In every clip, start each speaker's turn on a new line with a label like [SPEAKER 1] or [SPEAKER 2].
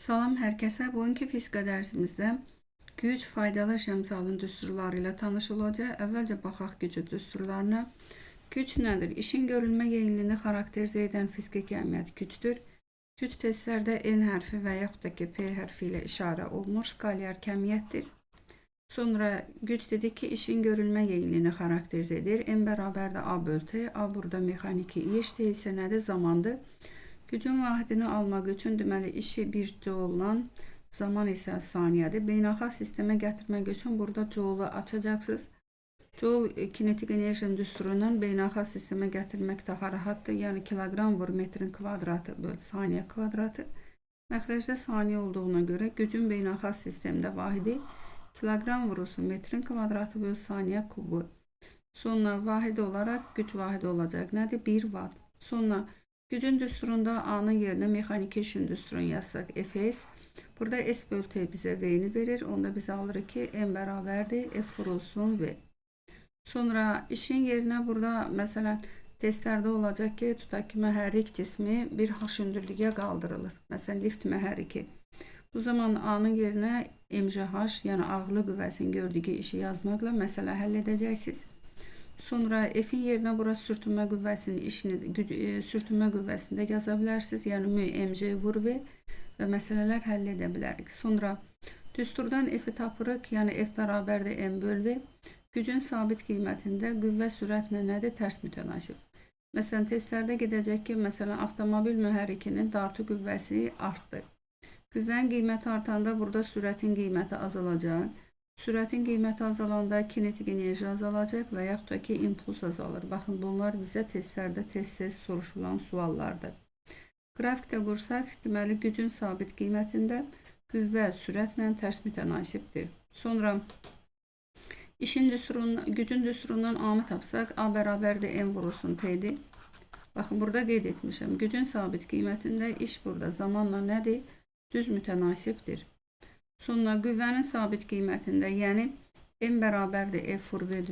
[SPEAKER 1] Salam hər kəsə. Bugünkü fizika dərsimizdə güc, faydalı əmsalın düsturları ilə tanış olacaq. Əvvəlcə baxaq gücü düsturlarına. Güc nədir? İşin görülmə yeyinliyini xarakterizə edən fiziki əhəmiyyət gücdür. Güc testlərdə N hərfi və yaxud da ki P hərfi ilə işarə olunur. Skalyar kəmiyyətdir. Sonra güc dedik ki, işin görülmə yeyinliyini xarakterizə edir. N bərabərdə A bölü T. A burada mexaniki iş, T isə nədir? Zamandır. Gücün vahidini almaq üçün deməli işi 1 jouldan, zaman isə saniyədir. Beynəlxalq sistemə gətirmək üçün burada joulu açacaqsınız. Joul kinetik enerjinin düsturundan beynəlxalq sistemə gətirmək daha rahatdır. Yəni kiloqram vur metrin kvadratı böl saniyə kvadratı. Məxrəcdə saniyə olduğuna görə gücün beynəlxalq sistemdə vahidi kiloqram vurulsun metrin kvadratı böl saniyə kubu. Sonra vahid olaraq güc vahidi olacaq. Nədir? 1 watt. Sonra gücün düsturunda A'nın yerinə mexaniki işin düsturunu yazsaq Fs. Burada S bölü T bizə V'ni verir. Onda biz alırıq ki M bərabərdir F vurulsun V. Sonra işin yerinə burada məsələn testlərdə olacaq ki, tutaq ki mühərrik cismi bir haşündürlüyə qaldırılır. Məsələn lift mühərriki. Bu zaman A'nın yerinə MJH yəni ağırlıq qüvvəsinin gördüyü işi yazmaqla məsələ həll edəcəksiniz. Sonra F'in yerinə bura sürtünmə qüvvəsinin işini sürtünmə qüvvəsində yaza bilərsiniz. Yəni mc vur V və məsələlər həll edə bilərik. Sonra düsturdan F'i tapırıq. Yəni F bərabərdir M böl V. Gücün sabit qiymətində qüvvə sürətlə nədir? Tərs mütənasib. Məsələn testlərdə gedəcək ki, məsələn avtomobil mühərrikinin dartı qüvvəsi artdı. Qüvvənin qiyməti artanda burada sürətin qiyməti azalacaq. Sürətin qiyməti azalanda kinetik enerji azalacaq və yaxud da ki impuls azalır. Baxın bunlar bizə testlərdə tez-tez soruşulan suallardır. Qrafikdə qursaq, deməli gücün sabit qiymətində qüvvə sürətlə tərs mütənasibdir. Sonra gücün düsturundan A'nı tapsaq, A bərabərdir M vurulsun T'dir. Baxın burada qeyd etmişəm. Gücün sabit qiymətində iş burada zamanla nədir? Düz mütənasibdir. Sonra qüvvənin sabit qiymətində, yəni M bərabərdir F vur V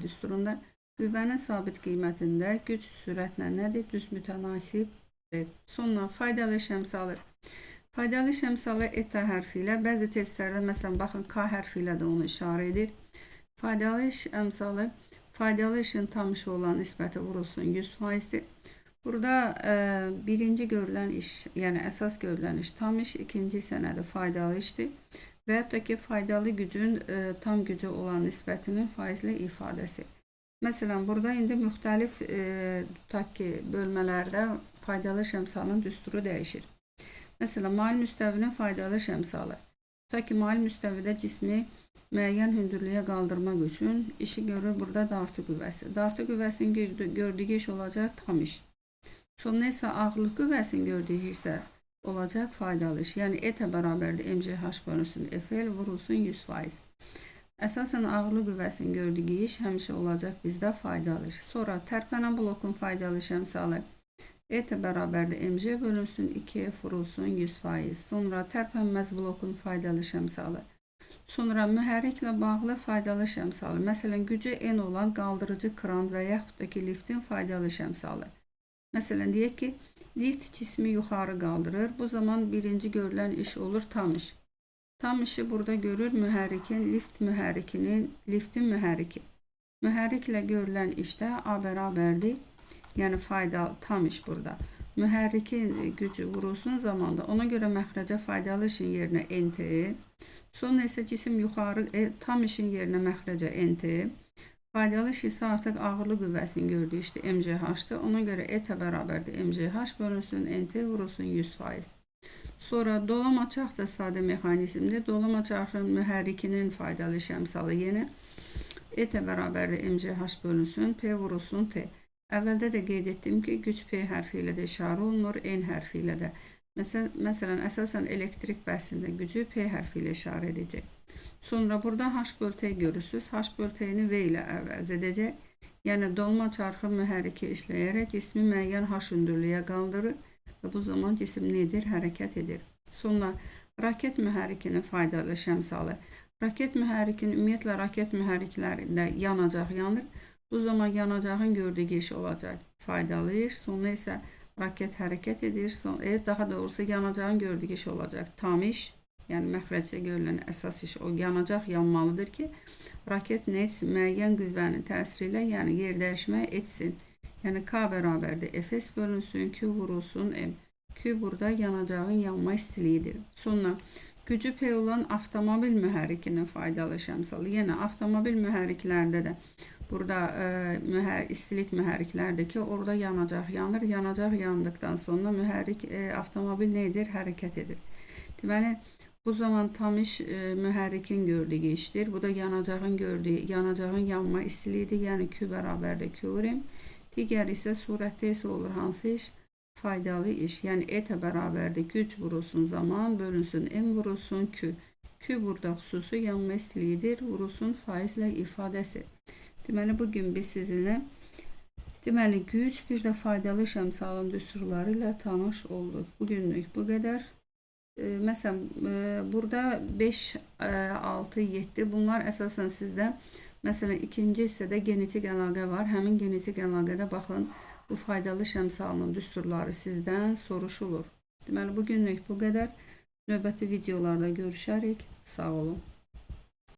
[SPEAKER 1] düsturunda, qüvvənin sabit qiymətində güc sürətlə nədir? Düz mütənasibdir. Sonra faydalı iş əmsalı. Faydalı iş əmsalı ETA hərfi ilə, bəzi testlərdə məsələn baxın K hərfi ilə də onu işarə edir. Faydalı iş əmsalı, faydalı işin tam işi olan nisbəti vurulsun 100%-dir. Burada birinci görülən iş, yəni əsas görülən iş tam iş, ikinci isə nədir? Faydalı işdir. Və hətta ki faydalı gücün tam gücü olan nisbətinin faizli ifadəsi. Məsələn burada indi müxtəlif tutaq ki bölmələrdə faydalı iş əmsalının düsturu dəyişir. Məsələn mali müstəvinin faydalı iş əmsalı. Tutaq ki mali müstəvidə cismi müəyyən hündürlüyə qaldırmaq üçün işi görür burada dartı qüvvəsi. Dartı qüvvəsinin gördüyü iş olacaq tam iş. Sonra isə ağırlıq qüvvəsinin gördüyü isə olacaq faydalı iş. Yəni ETA bərabərdir MCH bölünsün FL vurulsun 100%. Əsasən ağırlıq qüvvəsinin gördüyü iş həmişə olacaq bizdə faydalı iş. Sonra tərpənən blokun faydalı iş əmsalı ETA bərabərdir MC bölünsün 2F vurulsun 100%. Sonra tərpənməz blokun faydalı iş əmsalı. Sonra mühərriklə bağlı faydalı iş əmsalı. Məsələn gücü N olan qaldırıcı kran və yaxud da ki liftin faydalı iş əmsalı. Məsələn deyək ki, lift cismi yuxarı qaldırır. Bu zaman birinci görülən iş olur tam iş. Tam işi burada görür mühərrikin, liftin mühərriki. Mühərriklə görülən işdə A bərabərdir. Yəni faydalı tam iş burada. Mühərrikin gücü vurulsun zamanda. Ona görə məxrəcə faydalı işin yerinə NT. Sonra isə cisim yuxarı tam işin yerinə məxrəcə NT. Faydalı iş isə artıq ağırlıq qüvvəsinin gördüyü işdir MCH-dır. Ona görə ETA bərabərdir MCH bölünsün NT vurulsun 100%. Sonra dolama çarx da sadə mexanizmdir. Dolama çarxın mühərrikinin faydalı iş əmsalı yenə ETA bərabərdir MCH bölünsün P vurulsun T. Əvvəldə də qeyd etdim ki, güc P hərfi ilə də işarə olunur, N hərfi ilə də. Məsələn, əsasən elektrik bəhsində gücü P hərfi ilə işarə edəcək. Sonra burada H böl T görürsünüz. H böl T'ni V ilə əvəz edəcək. Yəni dolma çarxı mühərriki işləyərək cismi müəyyən H hündürlüyə qaldırır və bu zaman cisim nedir? Hərəkət edir. Sonra raket mühərrikinin faydalı iş əmsalı. Raket mühərrikinin ümumiyyətlə raket mühərriklərində yanacaq yanır. Bu zaman yanacağın gördüyü iş olacaq faydalı iş. Sonra isə Raket hərəkət edir. Daha doğrusu yanacağın gördüyü iş olacaq. Tam iş, yəni məxrəcdə görülən əsas iş o yanacaq yanmalıdır ki, raket nə etsin? Müəyyən qüvvənin təsiri ilə, yəni yer dəyişmə etsin. Yəni K bərabərdir Fs bölünsün, Q vurulsun M. Q burada yanacağın yanma istiliyidir. Sonra gücü P olan avtomobil mühərrikinin faydalı iş əmsalı. Yenə avtomobil mühərriklərdə də burada istilik mühərriklərdir ki, orada yanacaq yanır. Yanacaq yandıktan sonra mühərrik avtomobil nə edir? Hərəkət edir. Deməli, bu zaman tam iş mühərrikin gördüyü işdir. Bu da yanacağın yanma istiliyidir. Yəni Q bərabərdir Q-M. Digər isə surətdə isə olur hansı iş? Faydalı iş. Yəni ETA bərabərdir güc vurulsun zaman bölünsün M vurulsun Q. Q burada xüsusi yanma istiliyidir. Vurulsun faizlə ifadəsi. Deməli, bugün biz sizinlə güc bir də faydalı iş əmsalının düsturları ilə tanış olduq. Bugünlük bu qədər. Məsələn, burada 5, 6, 7 bunlar əsasən sizdə, məsələn, ikinci hissədə genetik əlaqə var. Həmin genetik əlaqədə baxın, bu faydalı iş əmsalının düsturları sizdən soruşulur. Deməli, bugünlük bu qədər. Növbəti videolarda görüşərik. Sağ olun.